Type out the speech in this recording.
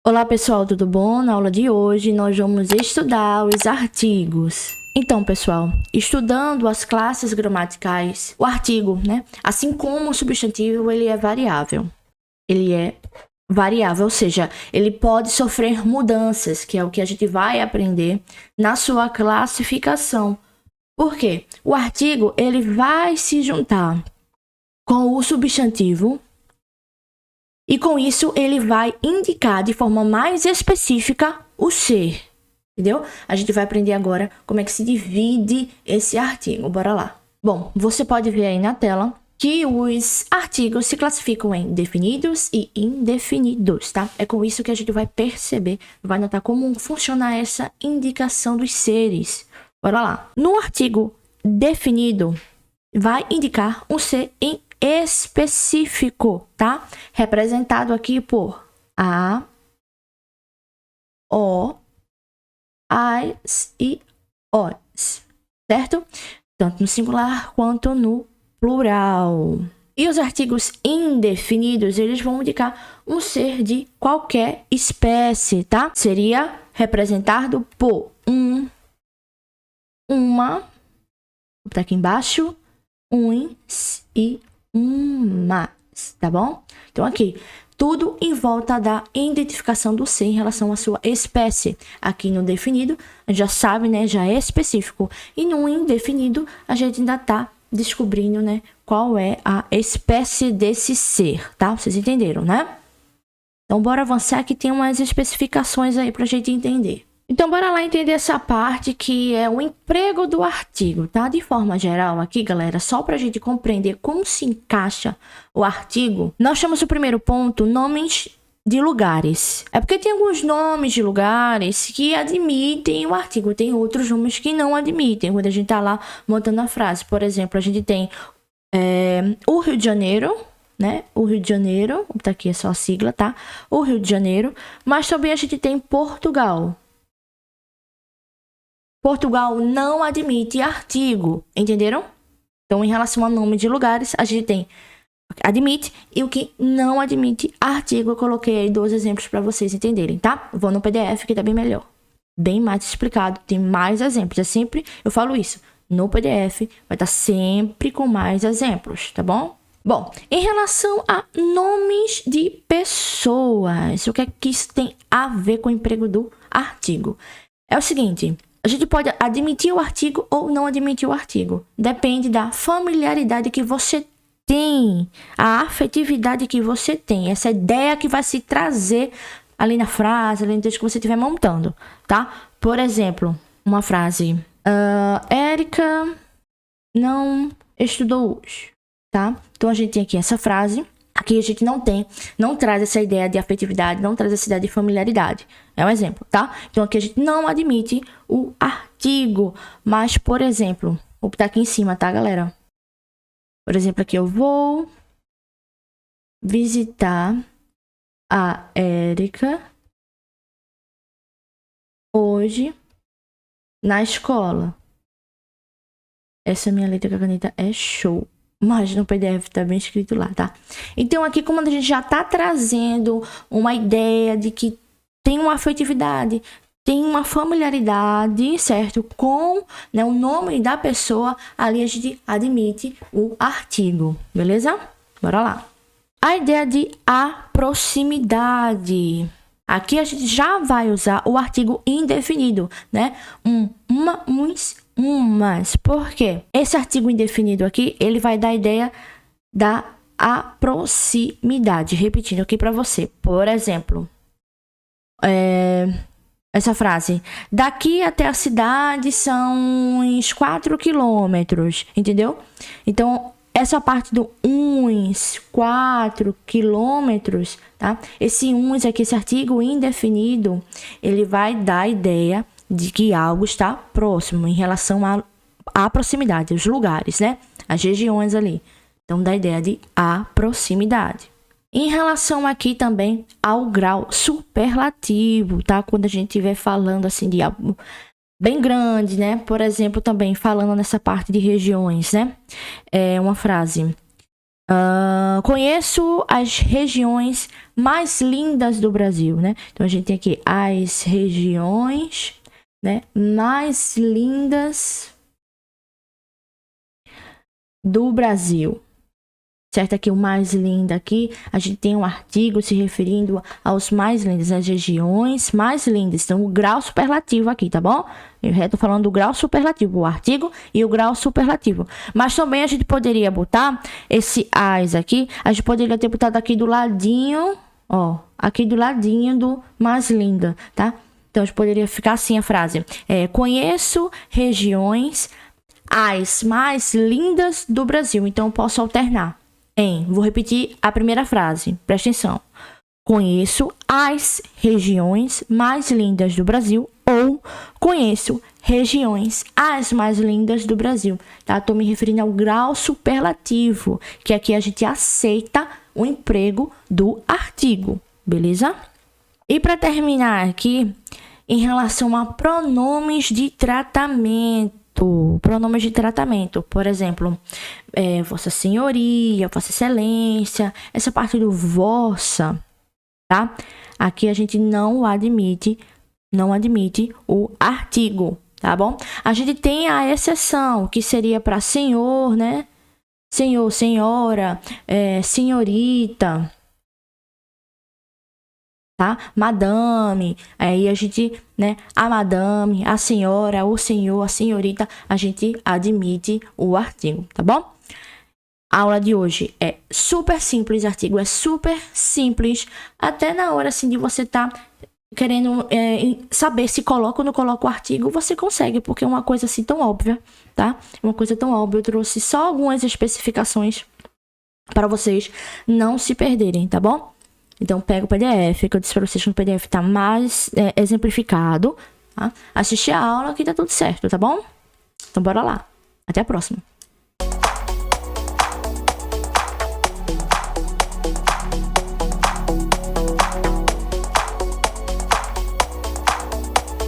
Olá pessoal, tudo bom? Na aula de hoje nós vamos estudar os artigos. Então pessoal, estudando as classes gramaticais, o artigo, né? Assim como o substantivo, ele é variável. Ele é variável, ou seja, ele pode sofrer mudanças, que é o que a gente vai aprender na sua classificação. Por quê? O artigo, ele vai se juntar com o substantivo. E com isso, ele vai indicar de forma mais específica o ser. Entendeu? A gente vai aprender agora como é que se divide esse artigo. Bora lá. Bom, você pode ver aí na tela que os artigos se classificam em definidos e indefinidos, tá? É com isso que a gente vai perceber, vai notar como funciona essa indicação dos seres. Bora lá. No artigo definido, vai indicar um ser em específico, tá? Representado aqui por a, o, as e os, certo? Tanto no singular quanto no plural. E os artigos indefinidos, eles vão indicar um ser de qualquer espécie, tá? Seria representado por uma, vou botar aqui embaixo, uns e umas, tá bom? Então aqui, tudo em volta da identificação do ser em relação à sua espécie. Aqui no definido, a gente já sabe, né? Já é específico. E no indefinido, a gente ainda tá descobrindo, né? Qual é a espécie desse ser, tá? Vocês entenderam, né? Então, bora avançar que tem umas especificações aí pra gente entender. Então, bora lá entender essa parte que é o emprego do artigo, tá? De forma geral aqui, galera, só pra gente compreender como se encaixa o artigo, nós temos o primeiro ponto, nomes de lugares. É porque tem alguns nomes de lugares que admitem o artigo, tem outros nomes que não admitem, quando a gente tá lá montando a frase. Por exemplo, a gente tem o Rio de Janeiro, né? O Rio de Janeiro, tá aqui é só a sigla, tá? O Rio de Janeiro, mas também a gente tem Portugal. Portugal não admite artigo, entenderam? Então, em relação a nome de lugares, a gente tem admite e o que não admite artigo. Eu coloquei aí 2 exemplos para vocês entenderem, tá? Vou no PDF que tá bem melhor, bem mais explicado, tem mais exemplos. É sempre, eu falo isso, no PDF vai estar sempre com mais exemplos, tá bom? Bom, em relação a nomes de pessoas, o que é que isso tem a ver com o emprego do artigo? É o seguinte, a gente pode admitir o artigo ou não admitir o artigo. Depende da familiaridade que você tem, a afetividade que você tem, essa ideia que vai se trazer ali na frase, ali no texto que você estiver montando, tá? Por exemplo, uma frase, Érica não estudou hoje, tá? Então a gente tem aqui essa frase. Aqui a gente não traz essa ideia de afetividade, não traz essa ideia de familiaridade. É um exemplo, tá? Então aqui a gente não admite o artigo. Mas, por exemplo, vou botar aqui em cima, tá, galera? Por exemplo, aqui eu vou visitar a Érica hoje na escola. Essa minha letra com a caneta é show. Mas no PDF tá bem escrito lá, tá? Então aqui, como a gente já tá trazendo uma ideia de que tem uma afetividade, tem uma familiaridade, certo? Com, né, o nome da pessoa, ali a gente admite o artigo, beleza? Bora lá. A ideia de a proximidade. Aqui a gente já vai usar o artigo indefinido, né? Uma, uns, umas. Por quê? Esse artigo indefinido aqui, ele vai dar a ideia da proximidade. Repetindo aqui para você. Por exemplo, essa frase. Daqui até a cidade são uns 4 quilômetros. Entendeu? Então, essa parte do uns 4 quilômetros, tá? Esse uns aqui, esse artigo indefinido, ele vai dar a ideia de que algo está próximo em relação à proximidade, os lugares, né? As regiões ali. Então, dá a ideia de a proximidade. Em relação aqui também ao grau superlativo, tá? Quando a gente estiver falando assim de algo bem grande, né? Por exemplo, também falando nessa parte de regiões, né? É uma frase. Conheço as regiões mais lindas do Brasil, né? Então, a gente tem aqui as regiões, né, mais lindas do Brasil. Certo? Aqui o mais lindo aqui, a gente tem um artigo se referindo aos mais lindos, as regiões mais lindas. Então, o grau superlativo aqui, tá bom? Eu já tô falando do grau superlativo, o artigo e o grau superlativo. Mas também a gente poderia botar esse as aqui, a gente poderia ter botado aqui do ladinho, ó, aqui do ladinho do mais linda, tá? Então, a gente poderia ficar assim a frase. Conheço regiões as mais lindas do Brasil. Então, eu posso alternar. Vou repetir a primeira frase, presta atenção. Conheço as regiões mais lindas do Brasil ou conheço regiões as mais lindas do Brasil, tá? Tô me referindo ao grau superlativo, que aqui a gente aceita o emprego do artigo, beleza? E para terminar aqui, em relação a pronomes de tratamento. Pronomes de tratamento, por exemplo, Vossa Senhoria, Vossa Excelência, essa parte do vossa, tá? Aqui a gente não admite o artigo, tá bom? A gente tem a exceção, que seria para senhor, né? Senhor, senhora, senhorita, tá? Madame, aí a gente, né? A madame, a senhora, o senhor, a senhorita, a gente admite o artigo, tá bom? A aula de hoje é super simples, artigo é super simples, até na hora assim de você tá querendo saber se coloca ou não coloca o artigo, você consegue, porque é uma coisa assim tão óbvia, tá? Uma coisa tão óbvia, eu trouxe só algumas especificações para vocês não se perderem, tá bom? Então, pega o PDF, que eu disse para vocês que o PDF tá mais exemplificado, tá? Assiste a aula que tá tudo certo, tá bom? Então, bora lá. Até a próxima.